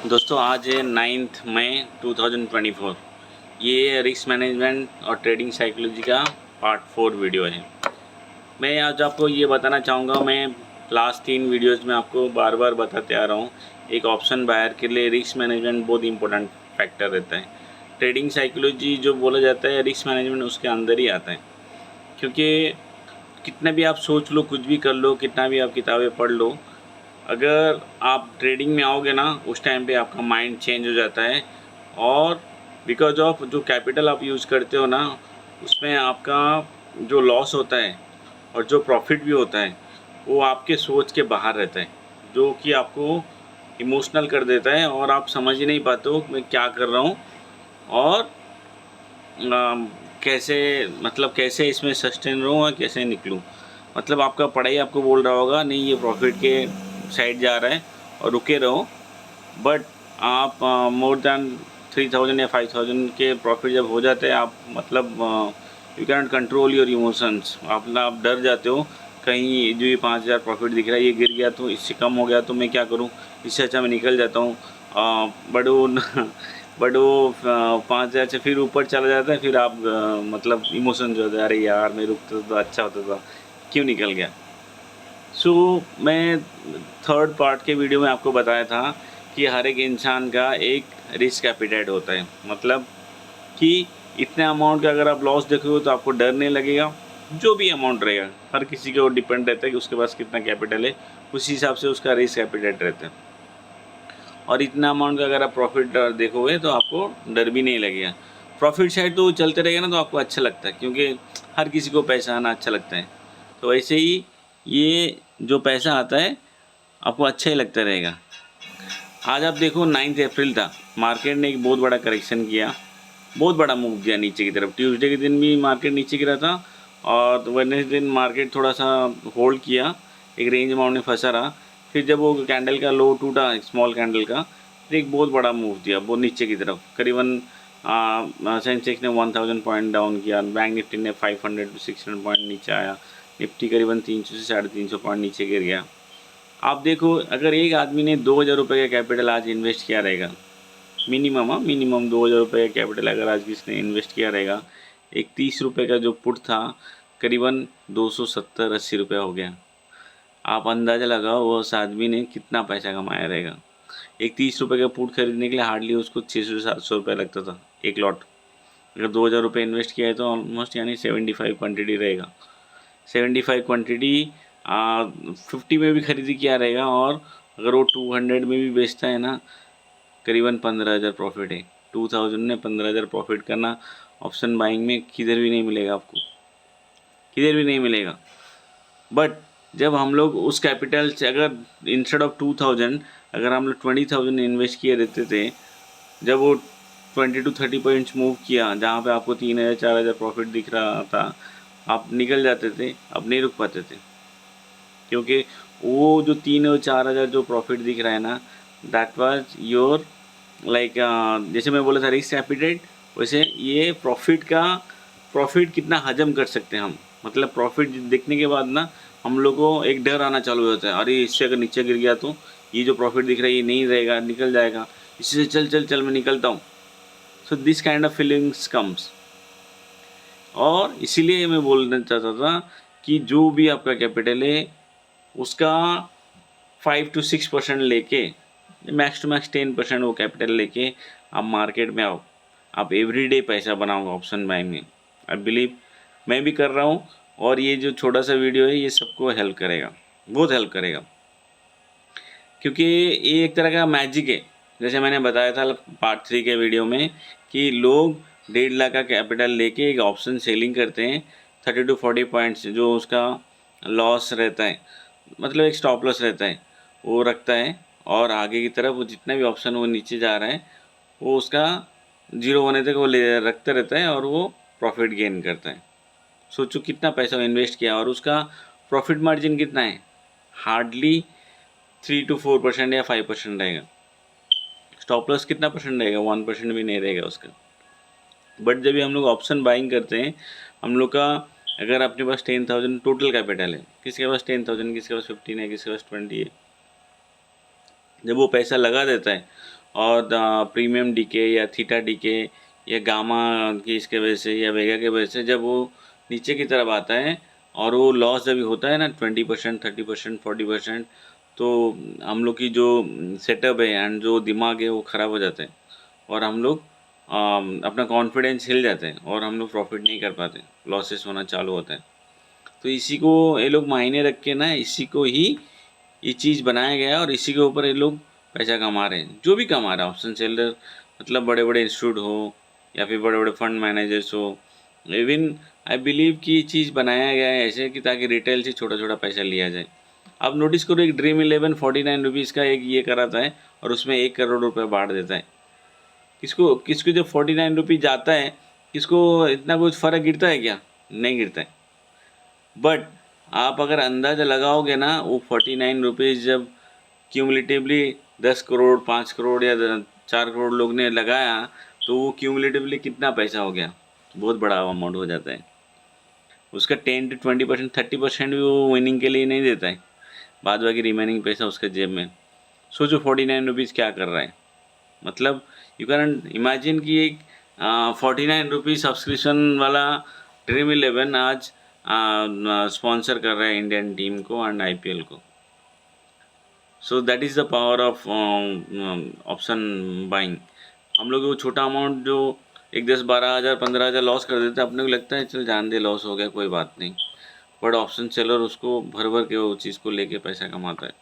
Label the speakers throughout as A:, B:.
A: दोस्तों आज है 9 मई 2024। ये रिस्क मैनेजमेंट और ट्रेडिंग साइकोलॉजी का पार्ट 4 वीडियो है। मैं आज आपको ये बताना चाहूँगा, मैं लास्ट 3 वीडियोज़ में आपको बार बार बताते आ रहा हूँ, एक ऑप्शन बायर के लिए रिस्क मैनेजमेंट बहुत इंपॉर्टेंट फैक्टर रहता है। ट्रेडिंग साइकोलॉजी जो बोला जाता है, रिस्क मैनेजमेंट उसके अंदर ही आता है। क्योंकि कितना भी आप सोच लो, कुछ भी कर लो, कितना भी आप किताबें पढ़ लो, अगर आप ट्रेडिंग में आओगे ना, उस टाइम पे आपका माइंड चेंज हो जाता है। और बिकॉज ऑफ जो कैपिटल आप यूज़ करते हो ना, उसमें आपका जो लॉस होता है और जो प्रॉफिट भी होता है, वो आपके सोच के बाहर रहता है, जो कि आपको इमोशनल कर देता है और आप समझ ही नहीं पाते हो मैं क्या कर रहा हूँ और कैसे, मतलब कैसे इसमें सस्टेन रहूँ और कैसे निकलूँ। मतलब आपका पढ़ाई आपको बोल रहा होगा नहीं, ये प्रॉफिट के साइड जा रहा है और रुके रहो, बट आप मोर दैन 3000 या 5000 के प्रॉफिट जब हो जाते हैं, आप मतलब you can not control your emotions. आप डर जाते हो, कहीं जो ये 5000 प्रॉफिट दिख रहा है ये गिर गया तो, इससे कम हो गया तो मैं क्या करूँ, इससे अच्छा मैं निकल जाता हूँ। बट वो बट वो 5000 से फिर ऊपर चला जाता है, फिर आप मतलब इमोशन जो होता है, अरे यार मैं रुकता तो अच्छा होता था, क्यों निकल गया। मैं थर्ड पार्ट के वीडियो में आपको बताया था कि हर एक इंसान का एक रिस्क एपिटाइट होता है। मतलब कि इतने अमाउंट का अगर आप लॉस देखोगे तो आपको डर नहीं लगेगा। जो भी अमाउंट रहेगा, हर किसी के ऊपर डिपेंड रहता है कि उसके पास कितना कैपिटल है, उस हिसाब से उसका रिस्क एपिटाइट रहता है। और इतना अमाउंट का अगर आप प्रॉफिट देखोगे तो आपको डर भी नहीं लगेगा। प्रॉफिट साइड तो चलते रहेगा ना, तो आपको अच्छा लगता है, क्योंकि हर किसी को पैसा आना अच्छा लगता है। तो वैसे ही ये जो पैसा आता है आपको अच्छा ही लगता रहेगा। आज आप देखो 9 अप्रैल था, मार्केट ने एक बहुत बड़ा करेक्शन किया, बहुत बड़ा मूव किया नीचे की तरफ। ट्यूसडे के दिन भी मार्केट नीचे गिरा था और वेडनेसडे दिन मार्केट थोड़ा सा होल्ड किया, एक रेंज अमाउंट में फंसा रहा। फिर जब वो कैंडल का लो टूटा, स्मॉल कैंडल का, फिर एक बहुत बड़ा मूव दिया बहुत नीचे की तरफ। करीबन सेंसेक्स ने 1000 पॉइंट डाउन किया, बैंक निफ्टी ने 500 to 600 पॉइंट नीचे आया, निफ्टी करीबन 300 से 350 पॉइंट नीचे गिर गया। आप देखो, अगर एक आदमी ने 2000 रुपये का कैपिटल आज इन्वेस्ट किया रहेगा, मिनिमम 2000 रुपये का कैपिटल अगर आज किसने इन्वेस्ट किया रहेगा, एक 30 रुपये का जो पुट था, करीबन 270-80 रुपये हो गया। आप अंदाज़ा लगाओ वो उस आदमी ने कितना पैसा कमाया रहेगा। एक 30 रुपये का पुट खरीदने के लिए हार्डली उसको 600 से 700 रुपये लगता था एक लॉट। अगर 2000 रुपये इन्वेस्ट किया है तो ऑलमोस्ट यानी 75 क्वान्टिटी रहेगा। 75 क्वान्टिटी 50 में भी खरीदी किया रहेगा, और अगर वो 200 में भी बेचता है ना, करीबन 15,000 प्रॉफिट है। 2000 ने 15,000 प्रॉफिट करना ऑप्शन बाइंग में किधर भी नहीं मिलेगा आपको, किधर भी नहीं मिलेगा। बट जब हम लोग उस कैपिटल से, अगर इंस्टेड ऑफ 2000 अगर हम लोग 20,000 इन्वेस्ट किए रहते थे, जब वो 20 to 30 पॉइंट्स मूव किया, जहाँ पे आपको 3,000-4,000 प्रॉफिट दिख रहा था, आप निकल जाते थे, अब नहीं रुक पाते थे। क्योंकि वो जो 3 और 4,000 जो प्रॉफिट दिख रहा है ना, दैट वाज योर लाइक, जैसे मैं बोला था रिस्क एपिटाइट, वैसे ये प्रॉफिट कितना हजम कर सकते हैं हम। मतलब प्रॉफिट देखने के बाद ना हम लोग को एक डर आना चालू हो जाता है, अरे इससे अगर नीचे गिर गया तो ये जो प्रॉफिट दिख रहा है ये नहीं रहेगा, निकल जाएगा, इससे चल चल चल मैं निकलता हूँ। So this kind of feelings comes. और इसीलिए मैं बोलना चाहता था कि जो भी आपका कैपिटल है, उसका 5 to 6% लेके, मैक्स टू मैक्स 10% वो कैपिटल लेके आप मार्केट में आओ। आप एवरीडे पैसा बनाओगे ऑप्शन बाइंग में। आई बिलीव मैं भी कर रहा हूँ, और ये जो छोटा सा वीडियो है ये सबको हेल्प करेगा, बहुत हेल्प करेगा। क्योंकि ये एक तरह का मैजिक है। जैसे मैंने बताया था पार्ट 3 के वीडियो में कि लोग 1.5 लाख का कैपिटल लेके एक ऑप्शन सेलिंग करते हैं, 30 to 40 पॉइंट्स जो उसका लॉस रहता है, मतलब एक स्टॉप लॉस रहता है, वो रखता है, और आगे की तरफ वो जितना भी ऑप्शन वो नीचे जा रहा है वो उसका जीरो होने तक वो ले रखता रहता है, और वो प्रॉफिट गेन करता है। सोचो कितना पैसा इन्वेस्ट किया और उसका प्रॉफिट मार्जिन कितना है, हार्डली 3 to 4% या 5% रहेगा। स्टॉप लॉस कितना परसेंट रहेगा, 1% भी नहीं रहेगा उसका। बट जब भी हम लोग ऑप्शन बाइंग करते हैं, हम लोग का अगर अपने पास 10,000 टोटल कैपिटल है, किसके पास 10,000, किसके पास 15 है, किसके पास 20 है, जब वो पैसा लगा देता है और प्रीमियम डीके या थीटा डीके या गामा की इसके वजह से या वेगा के वजह से जब वो नीचे की तरफ आता है और वो लॉस जब होता है ना 20%, 30%, 40%, तो हम लोग की जो सेटअप है एंड जो दिमाग है वो ख़राब हो जाता है और हम लोग अपना कॉन्फिडेंस हिल जाते हैं और हम लोग प्रॉफिट नहीं कर पाते, लॉसेस होना चालू होता है। तो इसी को ये लोग मायने रख के ना, इसी को ही ये चीज़ बनाया गया है और इसी के ऊपर ये लोग पैसा कमा रहे हैं। जो भी कमा रहा है ऑप्शन सेलर, मतलब बड़े बड़े इंस्टीट्यूट हो या फिर बड़े बड़े फंड मैनेजर्स हो, इवन आई बिलीव कि ये चीज़ बनाया गया है ऐसे कि ताकि रिटेल से छोटा छोटा पैसा लिया जाए। आप नोटिस करो, एक ड्रीम 11 ₹49 का एक ये कराता है और उसमें 1 करोड़ बांट देता है। किसको किसको जब ₹49 जाता है, किसको इतना कुछ फ़र्क गिरता है क्या? नहीं गिरता है। बट आप अगर अंदाज़ा लगाओगे ना, वो ₹49 जब क्यूमुलेटिवली 10 करोड़, 5 करोड़ या 4 करोड़ लोग ने लगाया, तो वो क्यूमुलेटिवली कितना पैसा हो गया? बहुत बड़ा अमाउंट हो जाता है। उसका 10 to 20%, 30% भी वो विनिंग के लिए नहीं देता है, बाद बाकी रिमेनिंग पैसा उसके जेब में। सोचो ₹49 क्या कर रहा है। मतलब यू कैन इमेजिन कि एक ₹49 सब्सक्रिप्शन वाला ड्रीम 11 आज स्पॉन्सर कर रहा है इंडियन टीम को एंड आईपीएल को। So that is the power of option buying. हम लोग वो छोटा अमाउंट जो एक 10-12 हज़ार 15 हज़ार लॉस कर देते हैं, अपने को लगता है चल जान दे, लॉस हो गया कोई बात नहीं, बट ऑप्शन सेलर उसको भर भर के वो चीज़ को लेके पैसा कमाता है।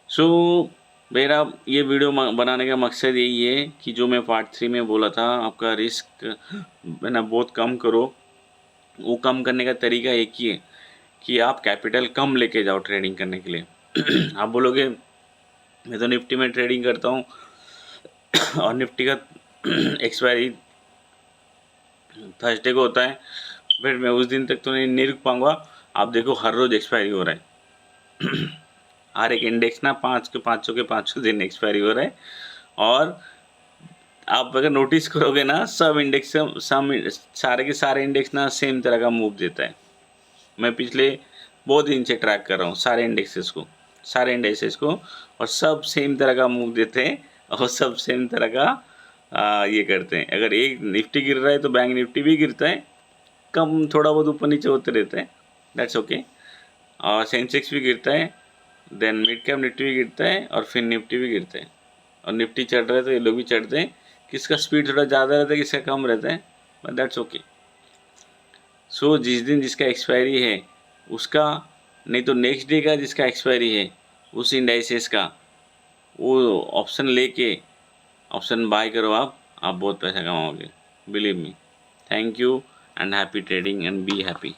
A: सो मेरा ये वीडियो बनाने का मकसद यही है कि जो मैं पार्ट 3 में बोला था, आपका रिस्क है ना बहुत कम करो। वो कम करने का तरीका एक ही है कि आप कैपिटल कम लेके जाओ ट्रेडिंग करने के लिए। आप बोलोगे मैं तो निफ्टी में ट्रेडिंग करता हूँ और निफ्टी का एक्सपायरी थर्सडे को होता है, फिर मैं उस दिन तक तो नहीं रुक पाऊँगा। आप देखो हर रोज़ एक्सपायरी हो रहा है। हर एक इंडेक्स ना 500 दिन एक्सपायरी हो रहा है। और आप अगर नोटिस करोगे ना, सब इंडेक्स सारे के सारे इंडेक्स ना सेम तरह का मूव देता है। मैं पिछले बहुत दिन से ट्रैक कर रहा हूँ सारे इंडेक्सेस को, और सब सेम तरह का मूव देते हैं और सब सेम तरह का ये करते हैं। अगर एक निफ्टी गिर रहा है तो बैंक निफ्टी भी गिरता है, कम थोड़ा बहुत ऊपर नीचे होते रहता है, दैट्स ओके। और सेंसेक्स भी गिरता है, देन मिड कैप निफ्टी भी गिरता है और फिर निफ्टी भी गिरता है। और निफ्टी चढ़ रहा है तो ये लोग भी चढ़ते हैं। किसका स्पीड थोड़ा ज़्यादा रहता है, किसका कम रहता है, बट दैट्स ओके। सो जिस दिन जिसका एक्सपायरी है उसका, नहीं तो नेक्स्ट डे का जिसका एक्सपायरी है उस इंडाइसेस का वो ऑप्शन लेके ऑप्शन बाय करो। आप बहुत पैसा कमाओगे, believe me. Thank you and happy trading and be happy.